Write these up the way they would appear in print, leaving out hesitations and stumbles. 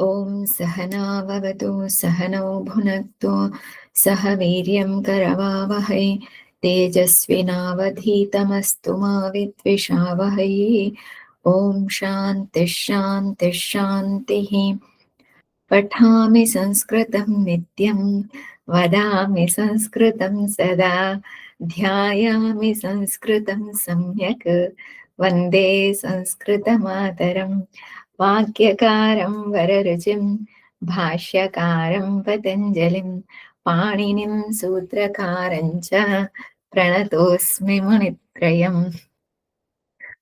ॐ सहनाववतु सहनौ भुनक्तु सह वीर्यं करवावहै तेजस्विनावधीतमस्तु मा विद्विषावहै ॐ शान्तिः शान्तिः शान्तिः पठामि संस्कृतं नित्यं वदामि संस्कृतं सदा ध्यायामि संस्कृतं सम्यक् वन्दे संस्कृतमातरं वाक्यकारं वररुचिं भाष्यकारं पतञ्जलिं पाणिनिं सूत्रकारं च प्रणतोऽस्मि मुनित्रयम्.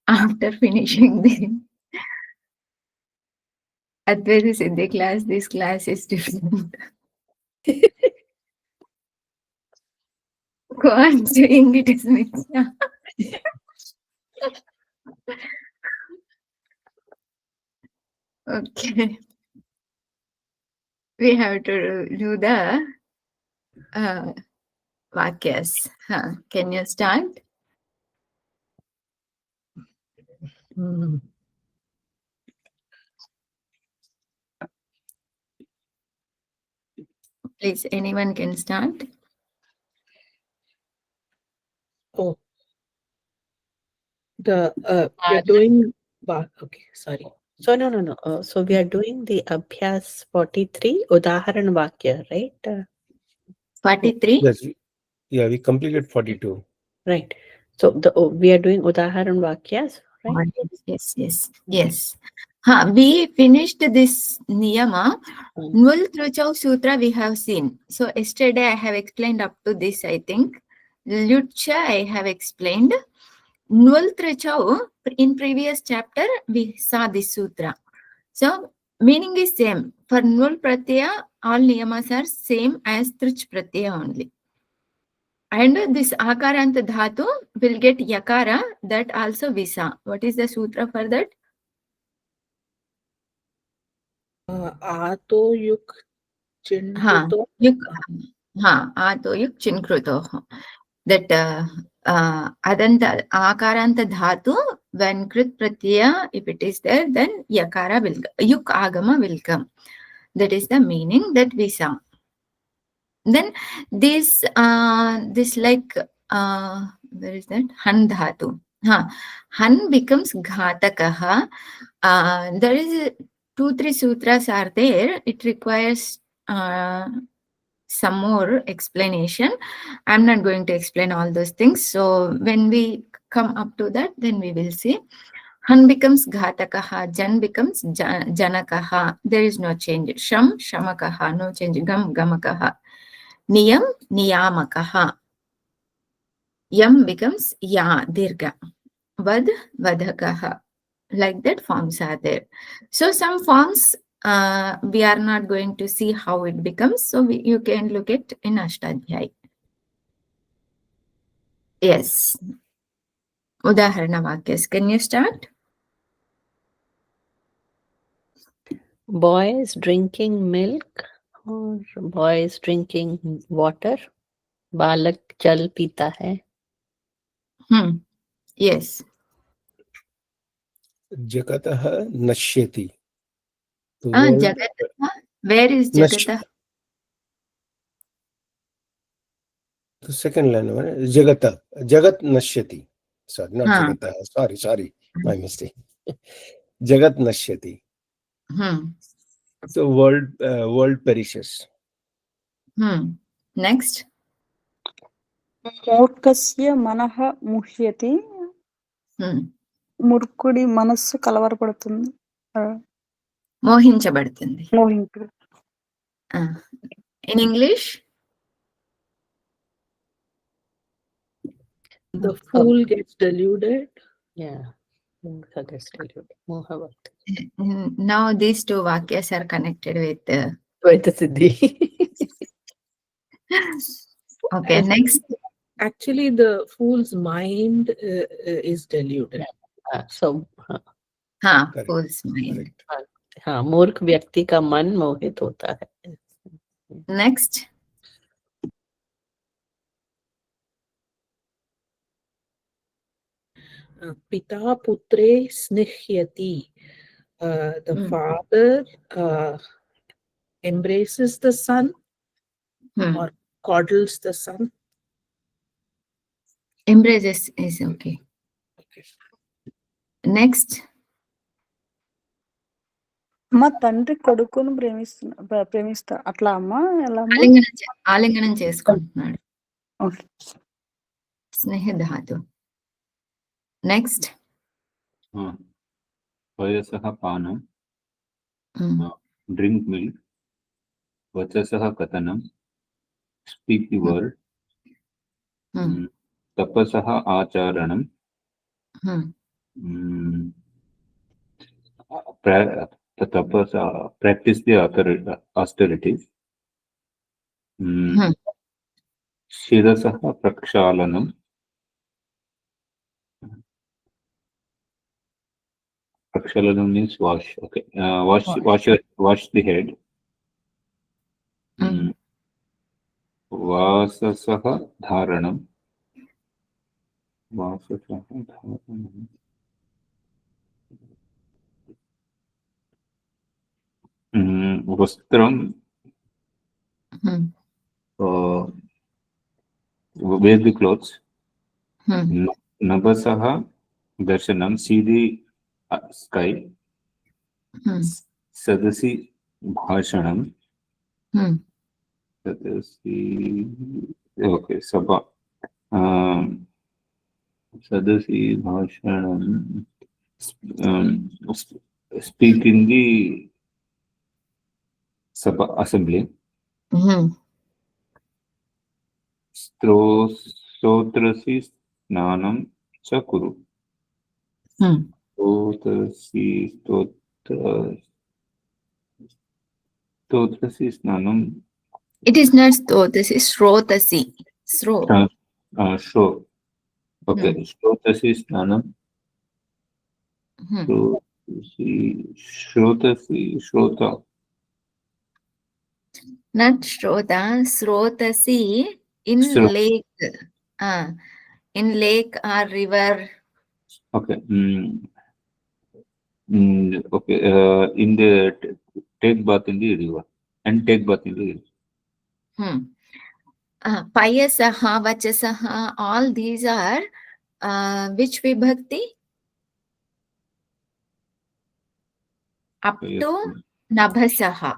After finishing the Advaita Siddhi class, this class is different. Go on saying it is mixed. Okay. We have to do the vakyas. Can you start? Please, anyone can start. Oh, we are doing. Okay, sorry. So no. So we are doing the Abhyas 43 Udaharan Vakya, right? 43. Yes. Yeah, we completed 42. Right. So we are doing Udaharan Vakyas, right? Yes. We finished this niyama. Nul Truchau Sutra we have seen. So yesterday I have explained up to this, I think. Lucha I have explained. Nul Truchau, in previous chapter we saw this sutra. So meaning is same. For Nul Pratyaya, all niyamas are same as Trich Pratyaya only. And this Akaranta Dhatu will get Yakara, that also Visa. What is the sutra for that? Ato Yuk Chinkruto. Ato Yuk Chinkruto. That Adanta Akaranta Dhatu, when Krit Pratyaya, if it is there, then Yakara will, Yuk Agama will come. That is the meaning that we saw. Then this like where is that? Han dhatu. Han becomes ghatakaha. There is 2-3 sutras are there. It requires some more explanation. I'm not going to explain all those things. So when we come up to that, then we will see. Han becomes ghatakaha, jan becomes janakaha. There is no change. Sham, shamakaha, no change. Gam, gamakaha. Niyam, niyamakaha. Yam becomes ya, dirga. Vad, vadhakaha. Like that forms are there. So some forms we are not going to see how it becomes. So you can look at in Ashtadhyay. Yes. Udaharana Vakyas. Can you start? Boy is drinking milk or boy is drinking water. Balak jal pita hai. Yes. Jagataha nashyati. Jagataha. Where is Jagataha? The second line, Jagata. Jagat nashyati. Sorry, not Jagataha. Sorry. My mistake. Jagat nashyati. So world perishes. Next. మూర్ఖస్య మనః ముహ్యతి. మూర్ఖుడి మనస్సు కలవరపడుతుంది. మోహించబడుతుంది. మోహించుడు. In English? The fool gets deluded. Yeah. Gets deluded. Now these two vakyas are connected with Advaita Siddhi. Okay, next. Actually, the fool's mind is deluded. So, fool's mind. मूर्ख व्यक्ति का मन मोहित होता है. Next. Pita putre snihyati. The Hmm. father embraces the son Hmm. or coddles the son. Embraces is okay. Next. అమ్మ తండ్రి కొడుకును ప్రేమిస్తా అట్లా అమ్మా ఎలా అమ్మా ఆలింగనం చేసుకుంటున్నాడు. ఓకే స్నేహ ధాతు. నెక్స్ట్. వయసః పానం, డ్రింక్ మిల్క్, వచసః కథనం, స్పీక్ ది వర్డ్, తపసః ఆచరణం, practice the austerities, శిరసః ప్రక్షాళనం, ప్రక్షాళనం means wash. Okay, wash the head. వాససః ధారణం, వస్త్రం, wear the clothes. నభసః దర్శనం, see the sky. సదసి భాషణం, okay, sabha, sadasi bhashanam, speak in the sabha assembly. Stotrasi snanam cha kuru. Stotrasi snanam. It is not stotasi, shrotasi. Shro. Shro. Okay, Shrotasi snanam. Shrota. Not shrota, shrotasi in lake. In lake or river. Okay. Okay. In the take bath in the river and take bath in the river. Payasaha, vachasaha, all these are which vibhakti? Up to nabhasaha.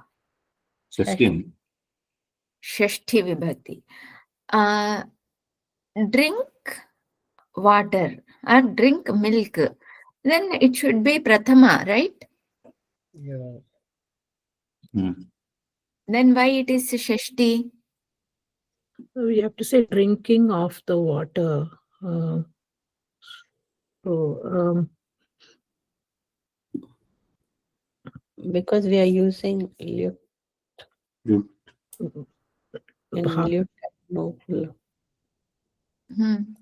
Shashti vibhakti. Drink water or drink milk. Then it should be prathama, right? Yeah. Then why it is shashti? So we have to say drinking of the water. Because we are using lut.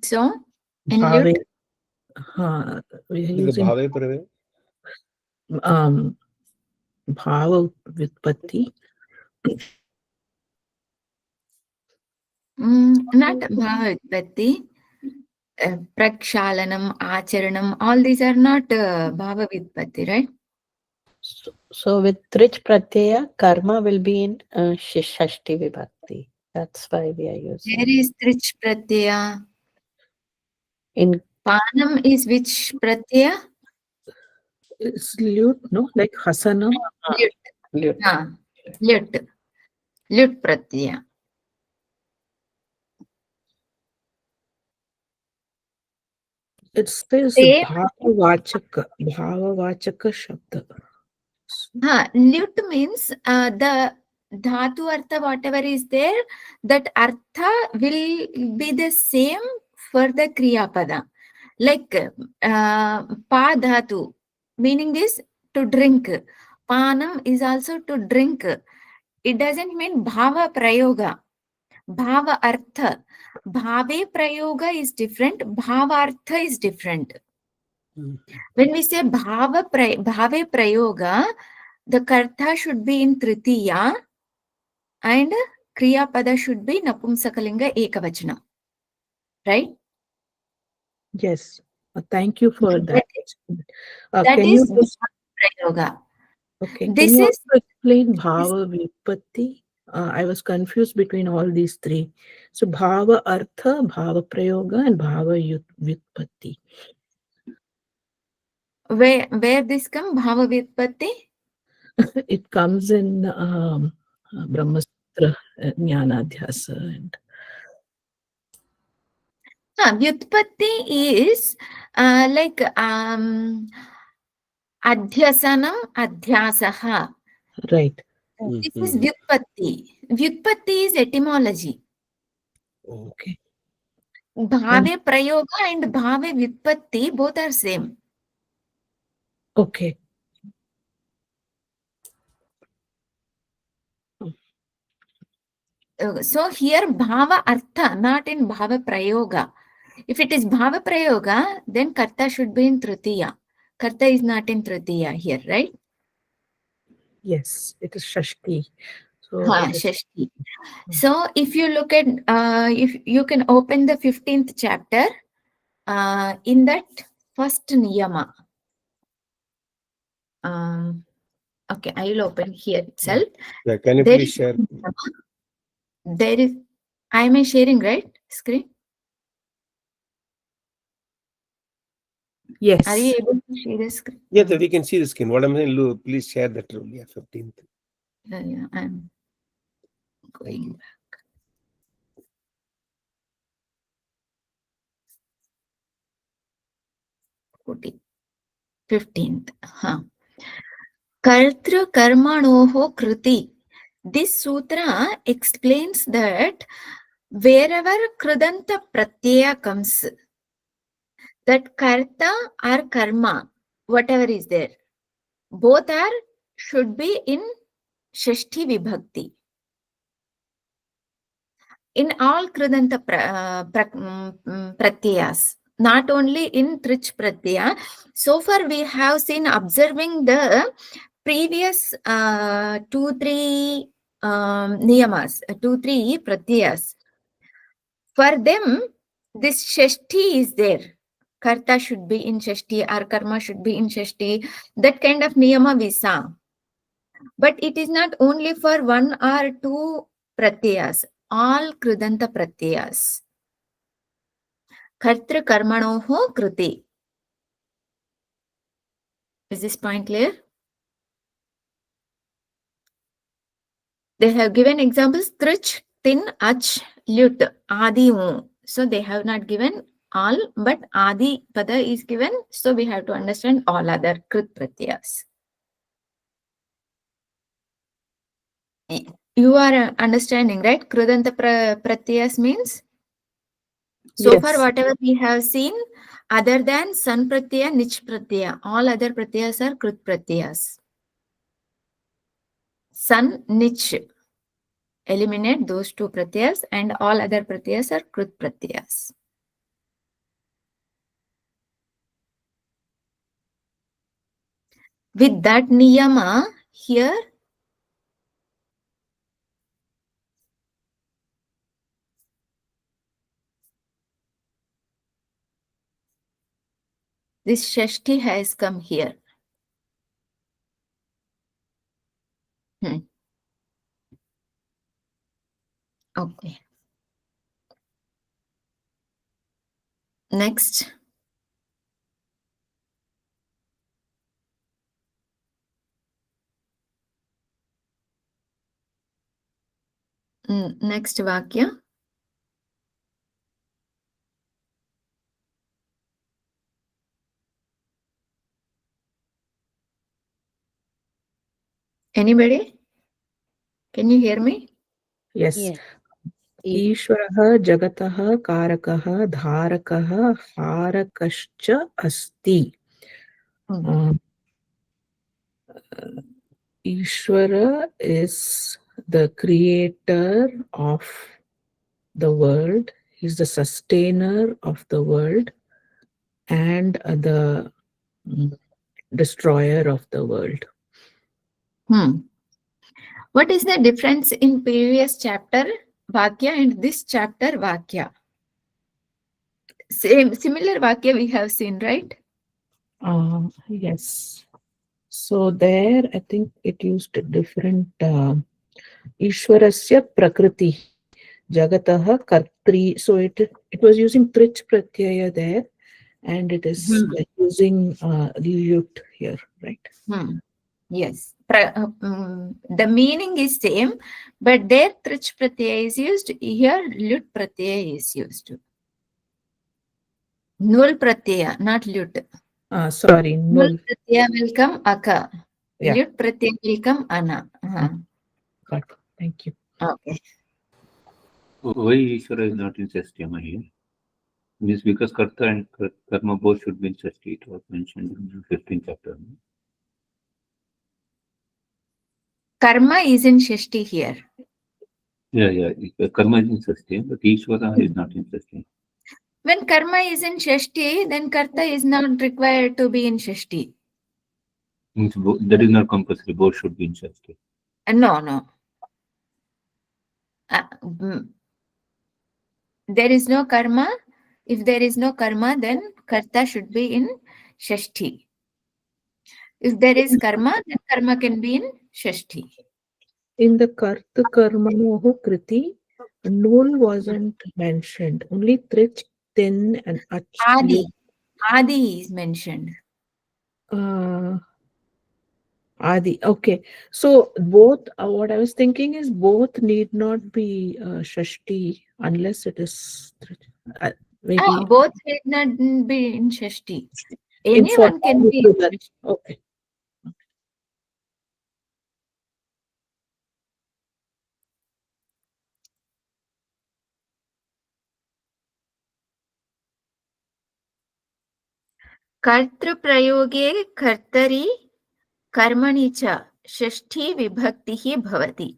So in lut, we are using bhave prave. bhava vitpatti. Not bhava vitpatti. Prakshalanam, acharanam, all these are not bhava vitpatti, right? So with trich pratyaya, karma will be in shashti vibhakti. That's why we are using. There is trich pratyaya. In Panam is which pratyaya? It's lut, no? Like hasanam. lut. Lut pratyaya. It says bhavavachaka shabda. Lut means the dhatu artha, whatever is there, that artha will be the same for the kriya pada. Like pa dhatu, meaning is to drink. Panam is also to drink. It doesn't mean bhava prayoga. Bhava artha. Bhave prayoga is different. Bhava artha is different. When we say bhave prayoga, the karta should be in tritiya and kriya pada should be napumsakalinga ekavachana. Right? Yes. Thank you for that. That is prayoga. Okay. This Can you is also explain bhava vyutpatti? I was confused between all these three. So bhava artha, bhava prayoga, and bhava vyutpatti. where this come bhava vyutpatti. It comes in Brahmastra Jnanadhyasa. And Vyutpatti is like adhyasanam adhyasaha. right. This is vyutpatti. Vyutpatti is etymology. Okay. Bhave prayoga and bhave vyutpatti both are same. Okay. So here bhava artha, not in bhava prayoga. If it is bhava prayoga, then karta should be in tritiya. Karta is not in tritiya here, right? Yes, it is Shashti. So Ha, it is Shashti. So if you look at, if you can open the 15th chapter, in that first niyama. Okay, I will open here itself. Yeah, can you There please is- share? There is, I am sharing, right? Screen. yes. Are you able to share the screen? Yeah, we can see the screen. What I'm saying, Lou, please share that rule. Yeah, 15th. Yeah, I'm going back. Okay. 15th. Kartru karmanoho kriti. This sutra explains that wherever krudanta pratyaya comes, that karta or karma, whatever is there, both should be in Shashti Vibhakti. In all krudanta pratyayas, not only in Trich pratyaya. So far we have seen observing the previous 2-3 niyamas, 2-3 pratyayas. For them, this Shashti is there. Karta should be in Shashti or karma should be in Shashti. That kind of niyama we saw. But it is not only for 1 or 2 pratyayas, all krudanta pratyayas. Kartru karmanoho kriti. Is this point clear? They have given examples trich, tin, ach, lut, adi, u. So they have not given all, but adi pada is given. So we have to understand all other krit pratyayas. You are understanding, right? Krudanta pratyayas means? So far, Yes. whatever we have seen, other than san pratyaya, nich pratyaya, all other pratyayas are krit pratyayas. San, nich. Eliminate those 2 pratyayas and all other pratyayas are krit pratyayas. With that niyama here, this Shashti has come here. Okay. Next. Next Vakya. Anybody? Can you hear me? Yes. Yes. Ishwarah jagatah karakah dharakah harakascha asti. Ishvara is the creator of the world. He's the sustainer of the world and the destroyer of the world. What is the difference in previous chapter Vakya and this chapter Vakya? Similar Vakya we have seen, right? Yes. So there, I think it used a different Ishwarasya Prakriti Jagataha Kartri. So it was using Trich Pratyaya there, and it is using Lyut here, right? Yes. The meaning is same, but there Trich Pratyaya is used, here Lut Pratyaya is used. Nul Pratyaya, not Lut. Sorry, Nul Nul. Pratyaya will come Aka. Yeah. Lut Pratyaya will come Ana. Got it. Thank you. Okay. Why Ishvara is not in Shashtiyama here? Means because Karta and Karma both should be in Shashti. It was mentioned in the 15th chapter. Karma is in Shashti here. Yeah. Karma is in Shashti, but Ishvara is not in Shashti. When karma is in Shashti, then Karta is not required to be in Shashti. Means that is not compulsory. Both should be in Shashti. No. There is no karma. If there is no karma, then Karta should be in Shashti. If there is karma, then karma can be in Shashti. In the Karta Karmanoho Kriti, Nul wasn't mentioned. Only Trich, Tin, and Ach. Adi is mentioned. Adi. Okay. So both, what I was thinking is both need not be Shashti unless it is maybe Both need not be in Shashti. in Anyone can be in Shashti. Okay. कर्तृप्रयोगे कर्तरि कर्मणि च षष्ठी विभक्तिः भवति.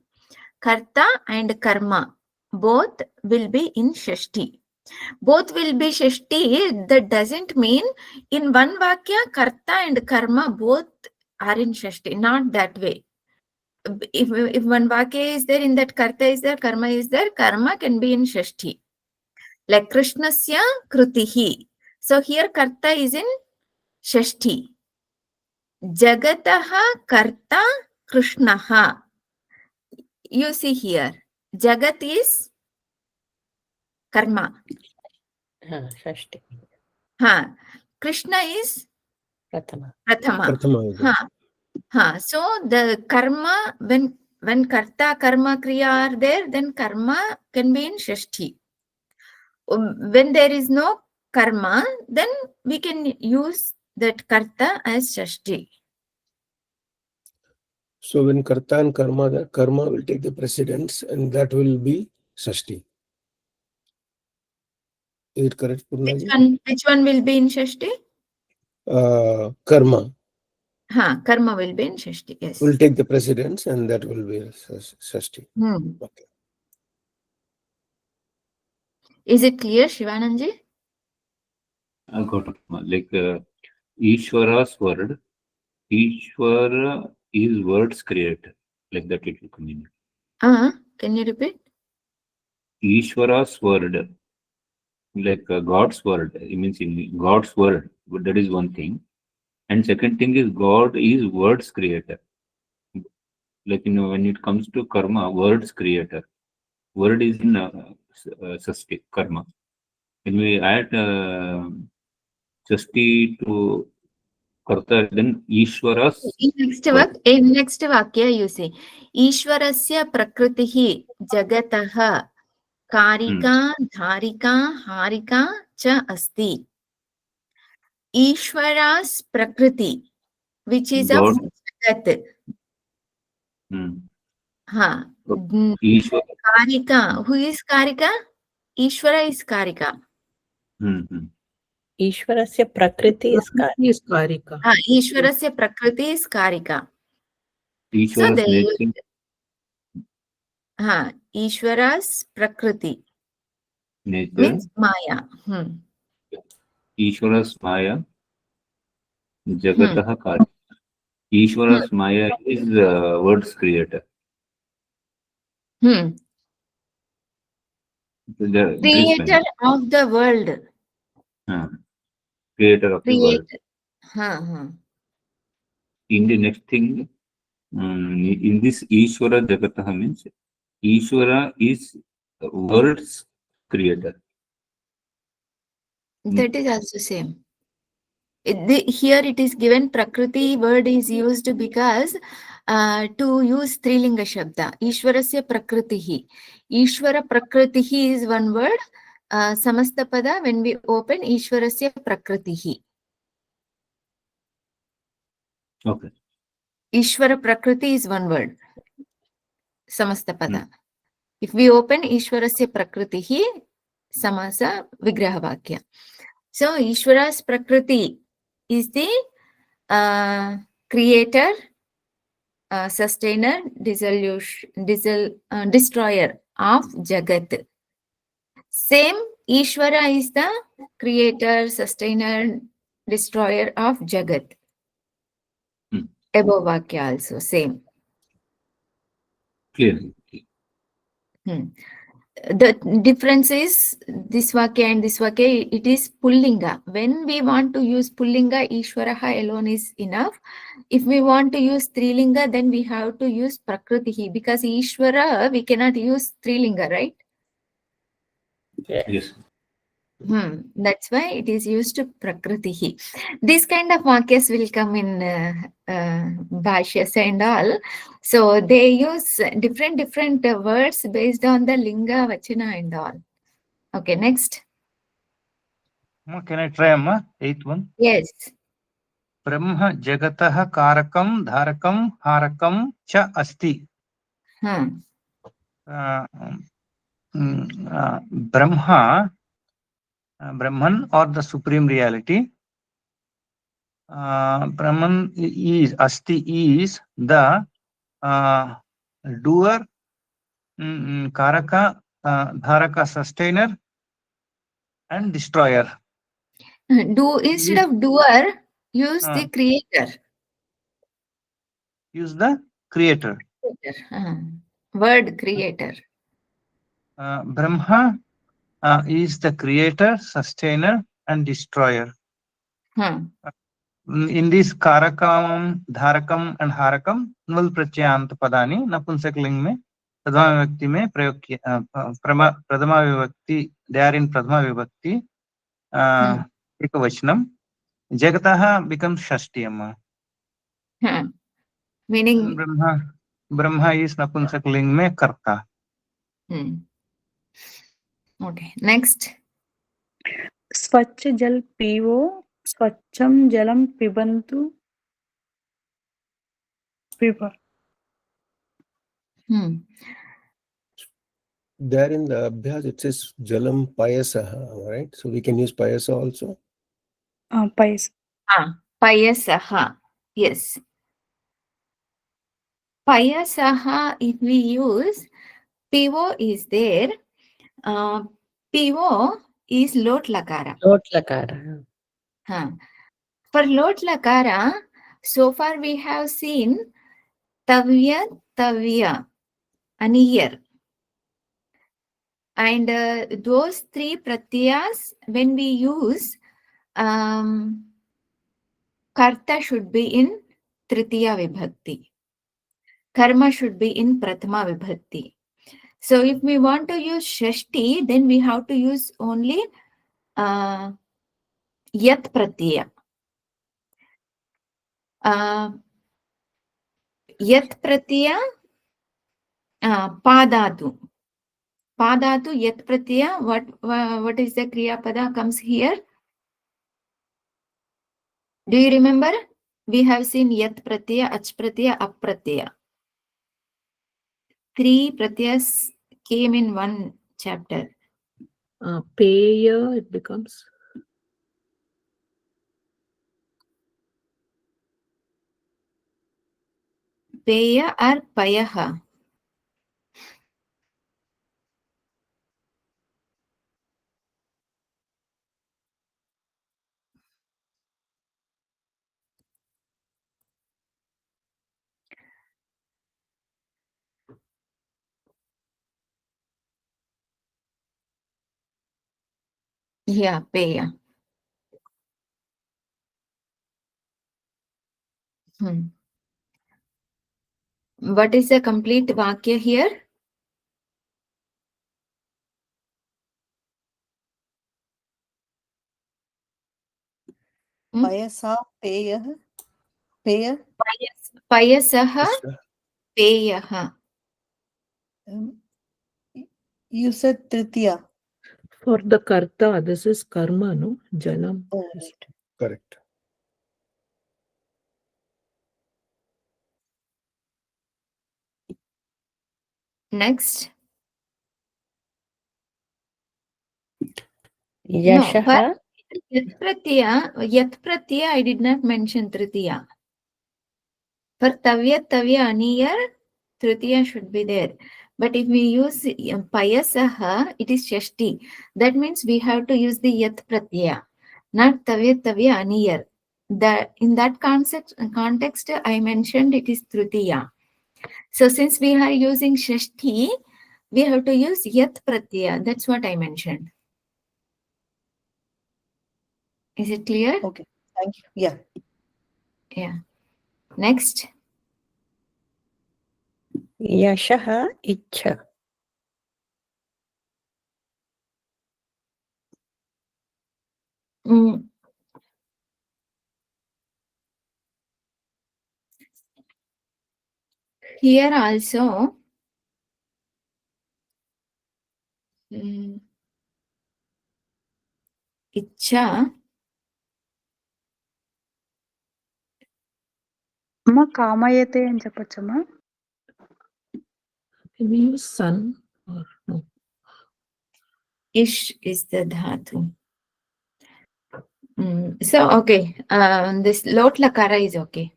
Karta and karma both will be in Shashti. Both will be Shashti. That doesn't mean in one Vakya Karta and karma both are in Shashti. Not that way. If one Vakya is there, in that Karta is there, karma is there, karma can be in Shashti. Like Krishnasya Krutihi. So here Karta is in Shashti. Jagataha Karta Krishnaha. You see here, Jagat is karma. Shashti. Krishna is Prathama. So the karma, when karta, karma, kriya are there, then karma can be in Shashti. When there is no karma, then we can use that karta as Shashti. So when Karta and Karma, the Karma will take the precedence and that will be Shashti. Is it correct, Purnaji? Which one will be in Shashti? Karma. Karma will be in Shashti, yes. Will take the precedence and that will be Shashti. Okay. Is it clear, Shivananji? I got it. Like Ishvara's word, Ishvara is words creator. Like that it will come in. Can you repeat? Ishvara's word, like God's word, it means in God's word, but that is one thing. And second thing is God is words creator. Like when it comes to karma, words creator. Word is in Shashti, karma. When we add Shashti to Karta, then Ishvara's. In next Vakya you say, Ishvarasya prakritihi jagataha karika dharika harika cha asti. Ishvara's prakriti, which is God. of Jagat. Ishvara. Karika. Who is Karika? Ishvara is Karika. Ishwarasya Prakriti is Karika. Ishwarasya Prakriti is Karika. Ishvara's nature. Ishvara's Prakriti Nature. means Maya. Ishvara's Maya. Jagataha Karika. Ishvara's Maya is words creator. Creator of the world. Creator of the world. in the next thing, in this Ishvara Jagatah means Ishvara is world's creator. That is also same. Here it is given Prakriti word is used because to use Strilinga Shabda. Ishwarasya Prakritihi. Ishvara Prakritihi is one word. Samastapada, when we open Ishwarasya Prakritihi. Okay. Ishvara Prakriti is one word. Samastapada. If we open Ishwarasya Prakritihi, Samasa Vigraha Vakya. So Ishvara's Prakriti is the creator, sustainer, destroyer of Jagat. Same, Ishvara is the creator, sustainer, destroyer of Jagat. Above Vakya also, same. Clear. The difference is this Vakya and this Vakya, it is Pullinga. When we want to use Pullinga, Ishvaraha alone is enough. If we want to use Strilinga, then we have to use Prakritihi, because Ishvara, we cannot use Strilinga, right? Yes. That's why it is used to Prakritihi. This kind of Vakyas will come in Bhashyas and all. So they use different words based on the Linga, Vachana and all. Okay, next. Can I try, Amma? Eighth one. Yes. Brahma Jagatah Karakam Dharakam Harakam Cha Asti. Brahman or the Supreme Reality. Brahman is, Asti is the doer, Karaka, Dharaka, sustainer, and destroyer. Do instead of doer, use the creator. Use the creator. Word creator. Brahma is the creator, sustainer, and destroyer. In this Karakam, Dharakam, and Harakam, null pratyant padani, Napunsakaling mein, Pradhama Vibhakti mein prayog kiya, Pradhama Vibhakti, they are in Pradhama Vibhakti, Ekavachanam. Jagataha becomes Shashti, Amma. Meaning Brahma is Napunsakaling mein Karta. Okay, next. स्वच्छ जल पीवो, स्वच्छम जलम पिबंतु, पिब. There in the Abhyas it says Jalam Payasaha, right? So we can use Payasa also. Payas. Payasaha. Yes. Payasaha, if we use, Pivo is there. Pivo is Lot Lakara. Lot Lakara. For Lot Lakara, so far we have seen Tavya, Tavya, and here. And those three pratyas, when we use, Karta should be in Tritiya Vibhakti. Karma should be in Prathama Vibhakti. So if we want to use Shashti, then we have to use only Yat Pratyaya. Yat Pratyaya Padatu. Padatu Yat Pratyaya. What is the Kriya Pada comes here? Do you remember? We have seen Yat Pratyaya, Ach Pratyaya, Ap Pratyaya. 3 pratyas came in one chapter. Peya, it becomes. Peya or Payaha. Yeah, Peya. What is the complete vakya here? पयसा पेयः पेय Payasaha peyaha. you said tritiya. For the karta, this is karma, no? Jalam. Oh, right. Correct. Next. Yashah. Yat pratyaya, I did not mention tritiya. For tavya, aniyar, tritiya should be there. But if we use payasaha, it is shashti. That means we have to use the yat pratyaya, not tavya, aniyar. In that context, I mentioned it is tritiya. So since we are using shashti, we have to use yat pratyaya. That's what I mentioned. Is it clear? Okay, thank you. Yeah. Yeah. Next. Yashah ichha. Here also, Icha. అమ్మ కామయతే అని చెప్పొచ్చమ్మా? Can we use sun or no? Ish is the dhatu. So, okay. This lot lakara is okay.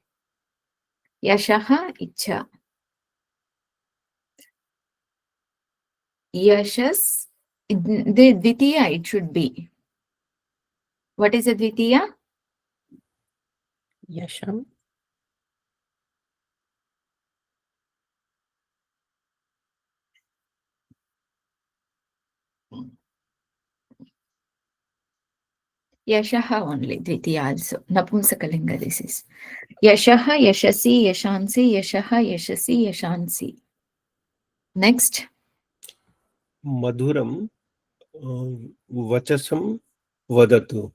Yashaha icha. Yashas. The dvitiya it should be. What is the dvitiya? Yasham. Yashaha only, dvitiya also. Napumsakalinga this is. Yashaha, yashasi, yashansi, yashaha, yashasi, yashansi. Next. Madhuram vachasam vadatu.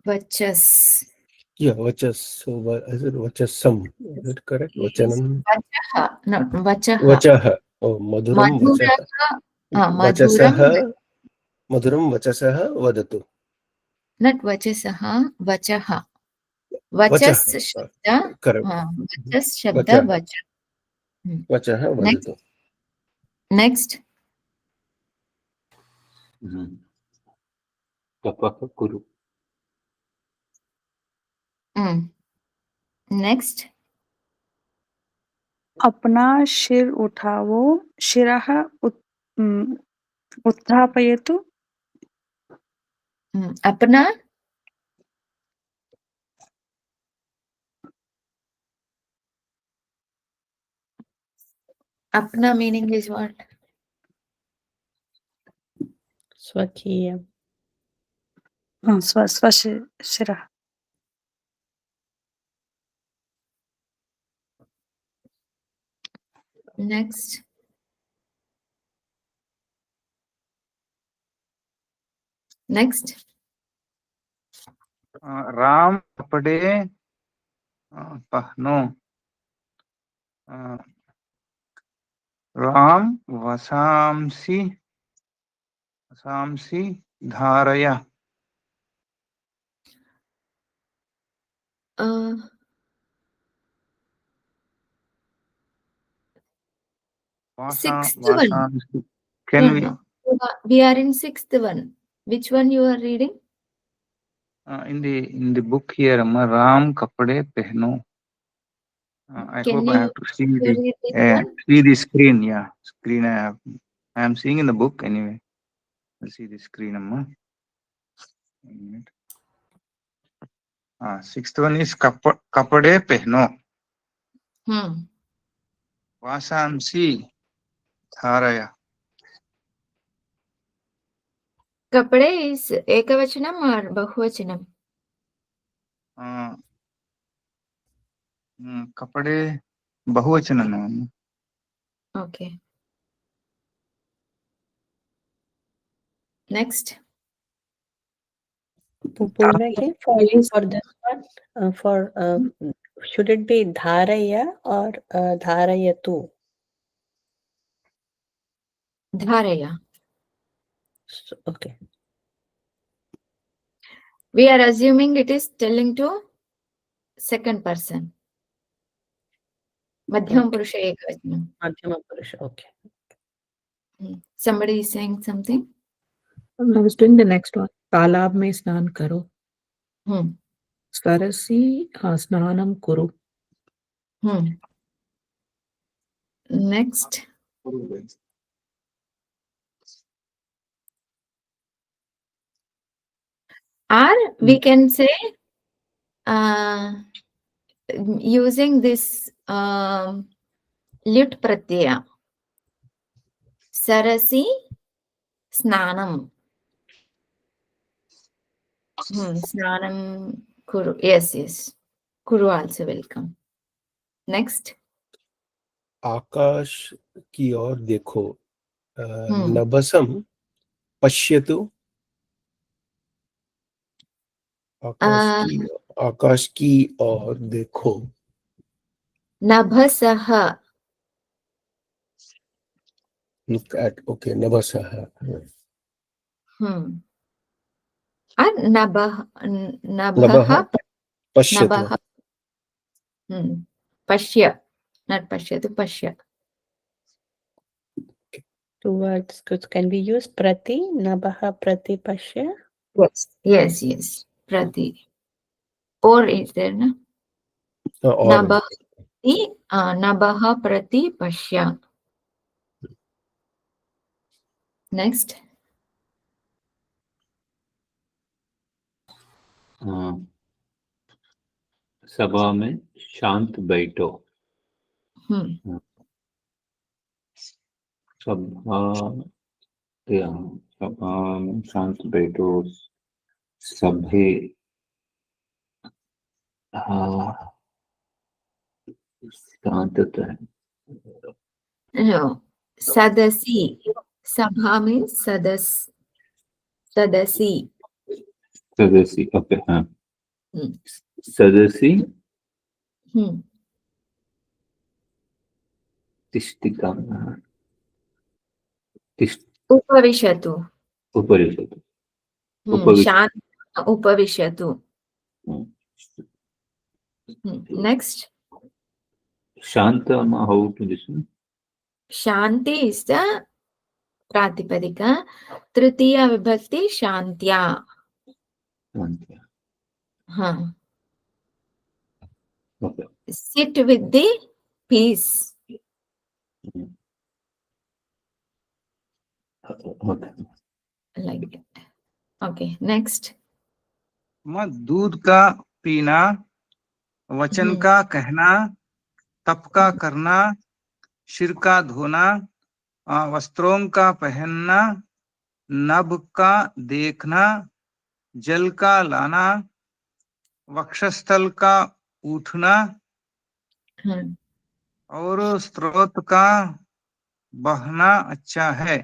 Vachas. Yeah, vachas. So is it vachasam? Is it correct? Vachanam. Vachaha. No, vachaha. Vachaha. Oh, madhuram vachaha. Vachasaha. Madhuram vachasaha vadatu. Not vachasaha, vachaha. Vachas shabda. Correct. Vachas shabda vacha. Vachaha vadatu. Next. Tapaha kuru. Next. अपना शिर उठावो, शिरः उत्थापयतु. Apna. Apna meaning is what? Swakiyam. स्वशिरः. Next. Next. Ram कपड़े पहनो. राम वसांसि धारय. Sixth one. Can we? No. We are in sixth one. Which one you are reading? In the book here, Ram kapade pehno. I hope I have to see the screen. Yeah, screen I am seeing in the book anyway. Let's see the screen, Amma. Sixth one is kapade pehno. वासांसि धारय। कपड़े is एकवचनम और बहुवचनम? कपड़े बहुवचन। Okay, next. Purna ji, for this one, should it be dharaya or dharayatu? Dharaya. Okay. We are assuming it is telling to second person. Madhyam Purusha Ekavachanam. Madhyama Purusha. Okay. Somebody is saying something? I was doing the next one. तालाब में स्नान करो. सरसी स्नानम कुरु. Next. Or we can say using this lit pratyaya. Sarasi snanam. Snanam kuru. Yes, yes. Kuru also will come. Next. आकाश की ओर देखो. नभसम पश्यतु. आकाश की ओर देखो. Nabhasaha. Look at, okay, nabhasaha. Nabhaha. Pashyatu. Pashya. Not pashyatu, pashya. Two words can be used. Prati, nabaha, prati, pashya. Yes, yes. Prati. Or is there, na? Nabaha prati pashya. Next. सभा में शांत बैठो. सभा में शांत बैठो. सभे शांतता है. No. Sadasi. Sabha means sadas. Sadasi. सदसी. ओके, हाँ. सदसी तिष्ठिका. Upavishatu. उपरिषद. Shant upavishatu. Next. Shanta, how to listen? Shanti is the pratipadika. Tritiya vibhakti shantya. Okay. Sit with the peace. Okay. Like that. Okay, next. दूध का पीना, वचन का कहना, तप का करना, सिर का धोना, वस्त्रों का पहनना, नभ का देखना, जल का लाना, वक्षस्थल का उठना, और स्रोत का बहना अच्छा है.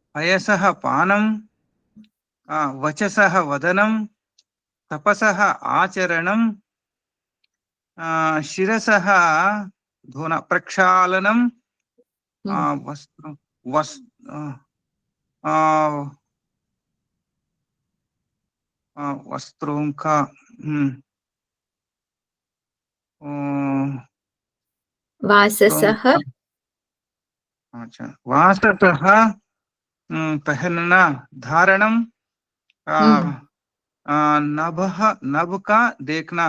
पयसः पानम, वचसः वदनम, तपसः आचरणम, शिरसः धोना प्रक्षालनम, वस्त्रों का वाससः. अच्छा, वाससः पहनना, धारणम, नभ का देखना,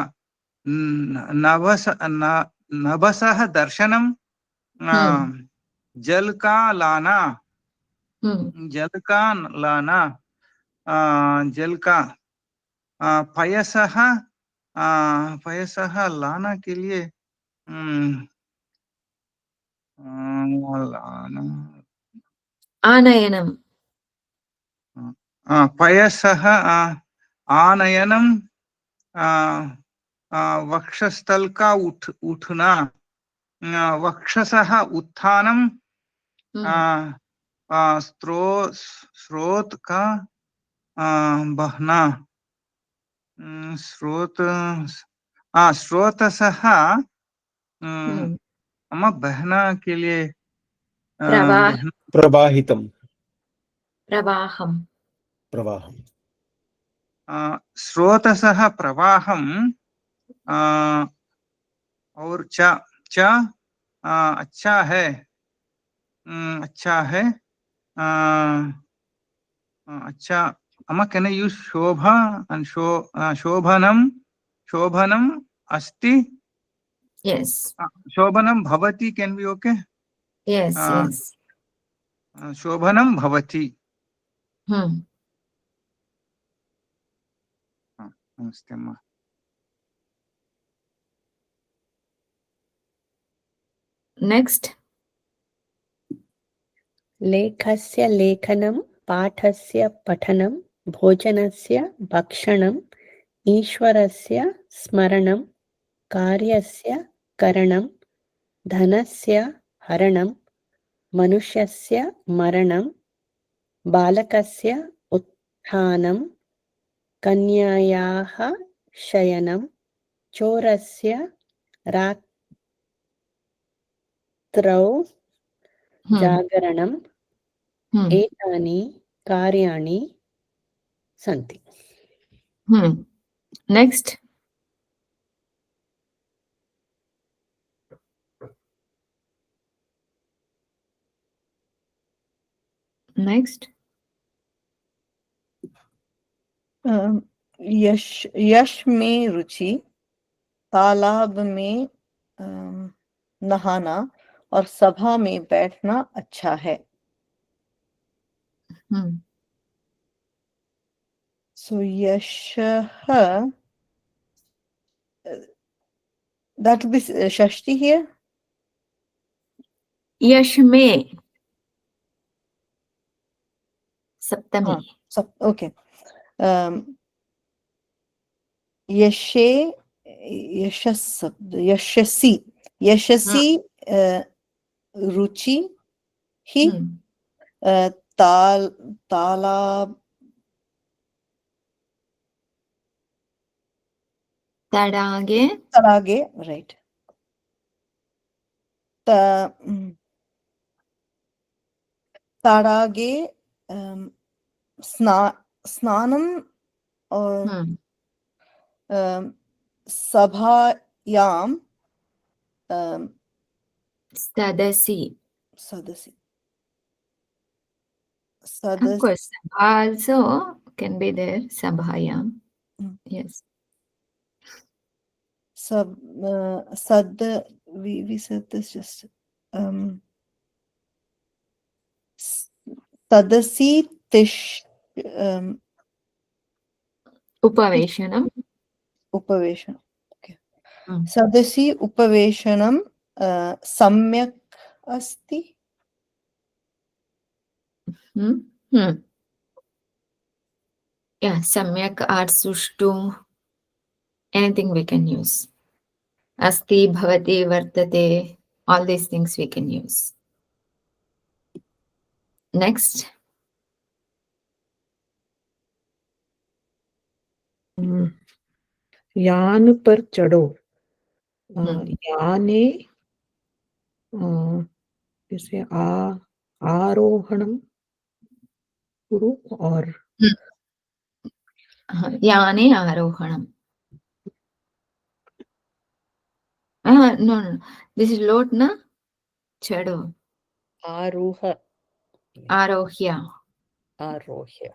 नभसः दर्शनम, जल का लाना, जल का पयसः पयसः लाना के लिए लाना आनयनम् पयसः आनयनम वक्षस्थल का उठना वक्षसः उत्थानम स्रोत का बहना स्रोत स्रोतसः अम्मा बहना के लिए प्रवाह प्रवाहितम प्रवाहम प्रवाहम स्रोतसः प्रवाहम और च अच्छा है अच्छा है अच्छा अम्मा कैन यूज शोभा and शोभनम अस्ति yes शोभनम भवति can be okay yes yes शोभनम भवति नमस्ते अम्मा next लेखस्य लेखनं पाठस्य पठनं भोजनस्य भक्षणम् ईश्वरस्य स्मरणं कार्यस्य करणं धनस्य हरणं मनुष्यस्य मरणं बालकस्य उत्थानं कन्यायाः शयनं चोरस्य रात्रौ जागरणम् एतानि कार्याणि सन्ति next next यश में रुचि तालाब में नहाना और सभा में बैठना अच्छा है so yashah that will be shashti here यश में सप्तमी okay यशे यशस यशसी यशसी रुचि ही तालाब तडागे तडागे right तडागे स्नानम और सभायां सदसी सदसी of course also can be there sabhayam yes sad we said this just sadasi tish उपवेशनम उपवेशनम okay sadasi उपवेशनम सम्यक् अस्ति yeah samyak or sushtu anything we can use asti bhavati vartate all these things we can use next यान पर चढ़ो याने जैसे आरोहणम कुरु और याने आरोहणम no this is lot na chado आरोह arohya okay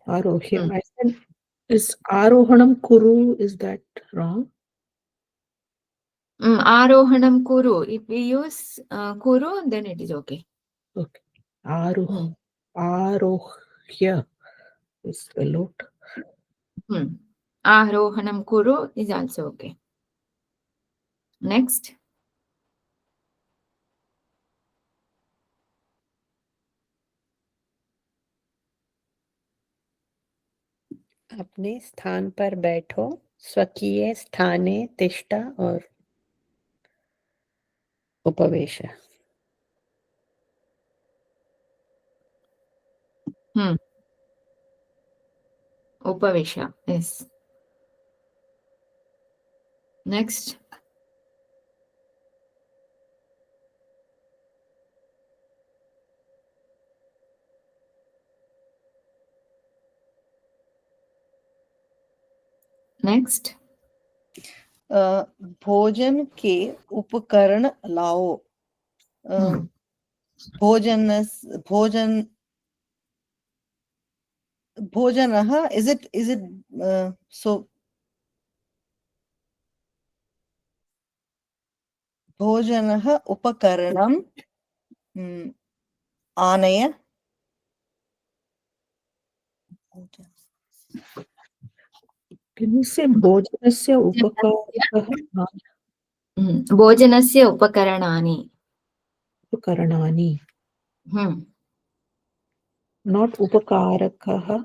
आरोह्य I said is arohanam kuru is that wrong arohanam kuru if we use kuru then it is okay arohya is a lot Arohanam kuru is also okay. Next. अपने स्थान पर बैठो, स्वकीय स्थाने तिष्ठ और उपवेश. Upavesha, yes. Next. Next. भोजन के उपकरण लाओ. भोजनः, is it so भोजनः उपकरणं आनय. Can you say bhojanasya upakaranah? Bhojanasya upakaranani. Upakaranani. Not upakarakah.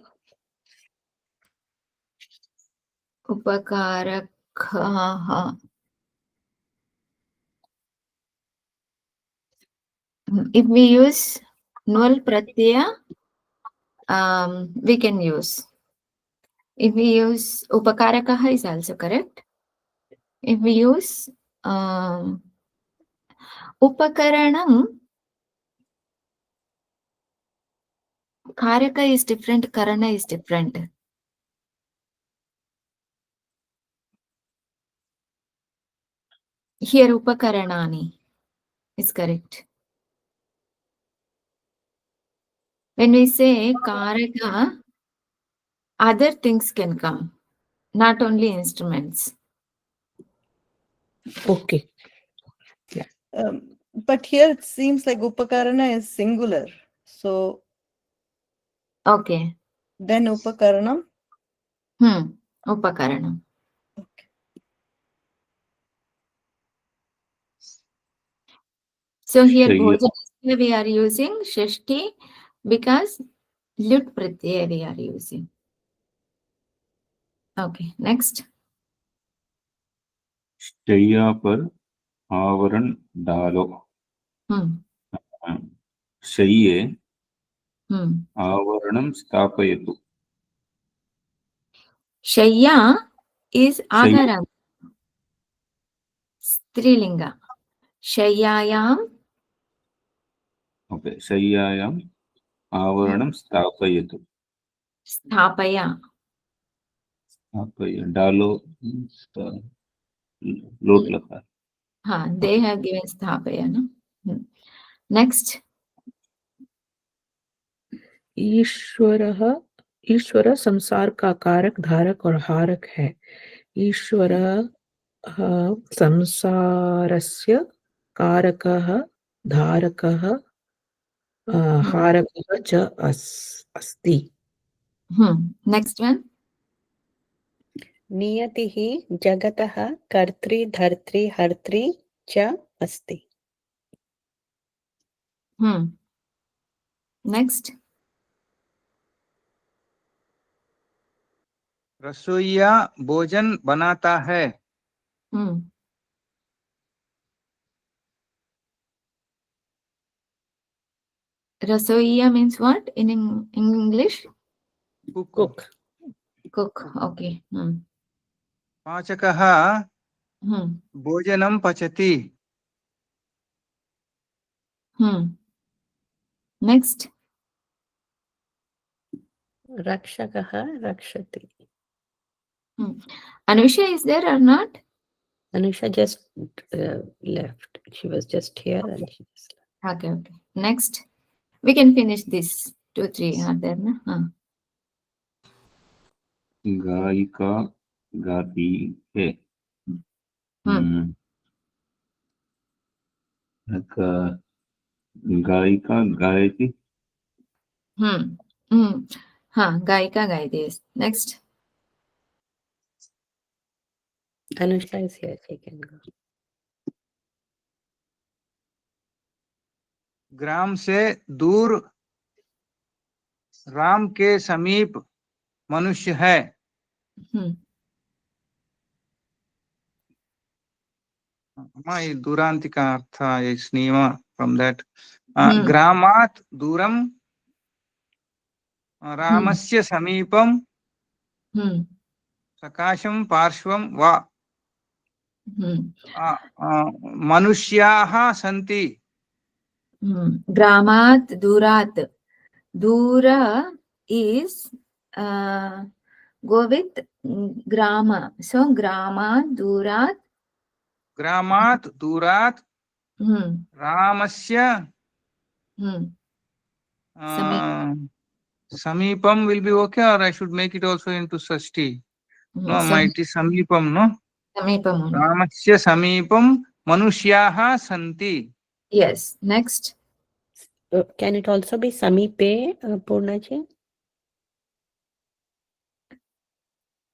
Upakarakah. If we use null pratyaya, we can use. If we use upakarakah is also correct. If we use upakaranam, karaka is different, karana is different. Here upakaranani is correct. When we say karaka, other things can come, not only instruments. Okay. But here it seems like upakarana is singular. So Okay. then upakaranam. Upakaranam. Okay. So here Shayya. bhojanasya we are using shashti because lut pratyaya we are using. Okay, next. शैया पर आवरण डालो. शय्ये आवरणं स्थापयतु. Shayya is Adharant. Strilinga. Shayyayam. Okay. शय्यायाम् आवरणं स्थापयतु. Sthapaya. डालो लोट लगा. They have given sthapaya, no? Next. ईश्वर संसार का कारक, धारक और हारक है. ईश्वर संसारस्य कारकः, धारकः, हारकः च अस्ति. Next one. नियतिः जगतः कर्त्री धर्त्री हर्त्री च अस्ति. Next. रसोइया भोजन बनाता है. Rasoiya means what in English? Cook. Cook. Okay. पाचकः भोजनं पचति. Next. रक्षकः रक्षति. Anusha is there or not? Anusha just left. She was just here and she just left. Okay. Next. We can finish this 2, 3 are there, no? गायिका गाती है. गायिका गायति. गायिका गायति. Next. Anushka is here, she can go. ग्राम से दूर राम के समीप मनुष्य है। My Durantika Artha is Nima from that. Gramat Duram Ramasya Samipam Sakasham Parshvam Va Manushyaha Santi. Gramat Durat. Dura is go with grama. So grama Durat. Gramat Durat Ramasya Samipam will be okay, or I should make it also into Sashti? No, might is Samipam, no? Samipam. Ramasya Samipam Manushyaha Santi. Yes. Next. Can it also be Samipe, Purnaji?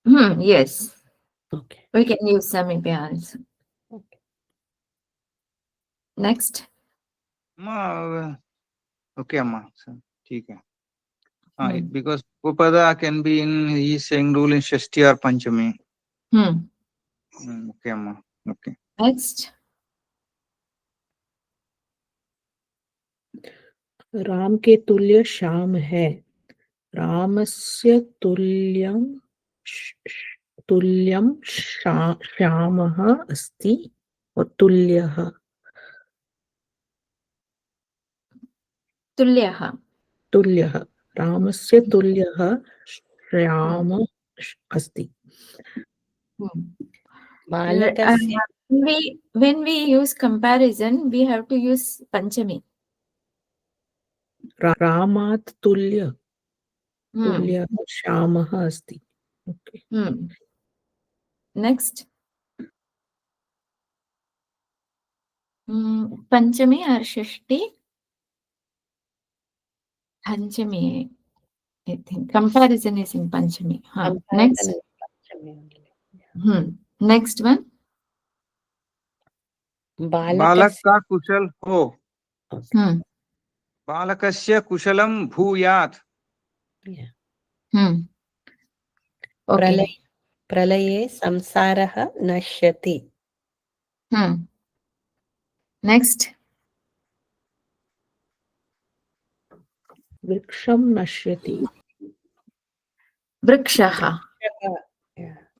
Yes. Okay. We can use Samipe also. Okay. Next. Okay, Amma. ठीक है. Because Upada can be in, he is saying rule in Shashti or Panchami. Okay, Amma. Okay. Next. Ram के तुल्य श्याम है. रामस्य तुल्यं श्यामः अस्ति और तुल्यः. तुल्यः. रामस्य तुल्यः श्याम अस्ति. When we use comparison, we have to use Panchami. रामात् तुल्य तुल्यः श्यामः अस्ति. Okay. Next. Panchami or Shashti? Panchami. I think comparison is in Panchami. Next. Next one. बालक का कुशल हो. बालकस्य कुशलं भूयात्. प्रलये संसारः नश्यति. Next. वृक्षं नश्यति. Vrikshah.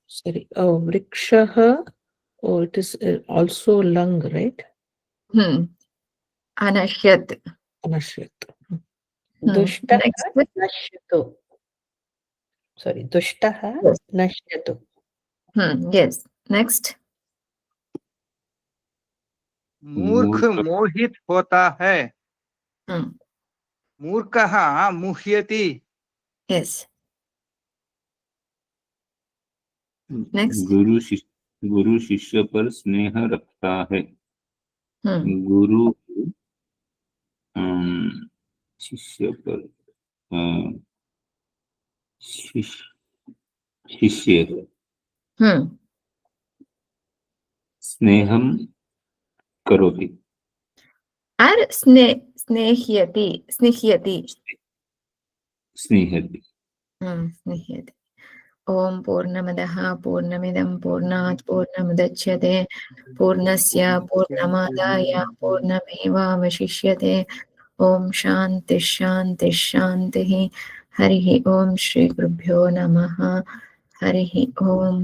Sorry. Oh, vrikshah. Oh, it is also lung, right? Anashyat. Anashyat. दुष्टः नश्यतु. Sorry, दुष्टः नश्यतु. Yes. Next. मूर्ख मोहित होता है. मूर्खः मुह्यति. Yes. Next. गुरु शिष्य पर स्नेह रखता है. गुरु शिष्य पर शिष्य स्नेहम करोति. और स्नेह्यति. ओम पूर्णमदः पूर्णमिदं पूर्णात् पूर्णमुदच्यते पूर्णस्य पूर्णमादाय पूर्णमेवावशिष्यते. ओम शांति शांति शांतिः. हरिः ओम. श्री गुरुभ्यो नमः. हरिः ओम.